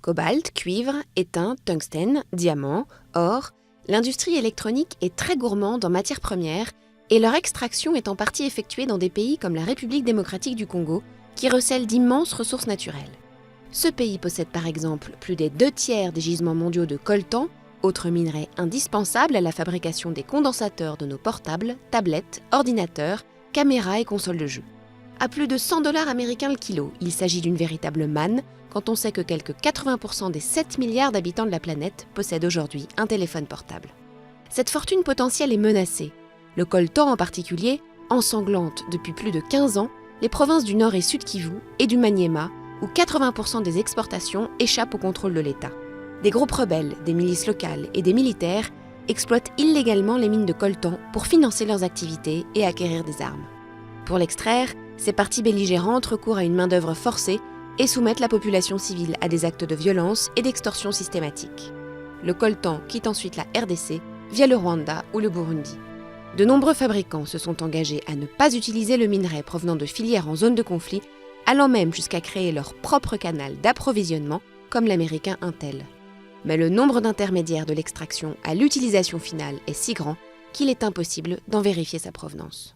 Cobalt, cuivre, étain, tungstène, diamant, or, l'industrie électronique est très gourmande en matières premières et leur extraction est en partie effectuée dans des pays comme la République démocratique du Congo, qui recèle d'immenses ressources naturelles. Ce pays possède par exemple plus des 2/3 des gisements mondiaux de coltan, autre minerai indispensable à la fabrication des condensateurs de nos portables, tablettes, ordinateurs, caméras et consoles de jeux. À plus de 100 $ américains le kilo, il s'agit d'une véritable manne quand on sait que quelques 80% des 7 milliards d'habitants de la planète possèdent aujourd'hui un téléphone portable. Cette fortune potentielle est menacée. Le coltan en particulier ensanglante depuis plus de 15 ans les provinces du Nord et Sud Kivu et du Maniema, où 80% des exportations échappent au contrôle de l'État. Des groupes rebelles, des milices locales et des militaires exploitent illégalement les mines de coltan pour financer leurs activités et acquérir des armes. Pour l'extraire, ces parties belligérantes recourent à une main-d'œuvre forcée et soumettent la population civile à des actes de violence et d'extorsion systématiques. Le coltan quitte ensuite la RDC via le Rwanda ou le Burundi. De nombreux fabricants se sont engagés à ne pas utiliser le minerai provenant de filières en zone de conflit, allant même jusqu'à créer leur propre canal d'approvisionnement, comme l'américain Intel. Mais le nombre d'intermédiaires de l'extraction à l'utilisation finale est si grand qu'il est impossible d'en vérifier sa provenance.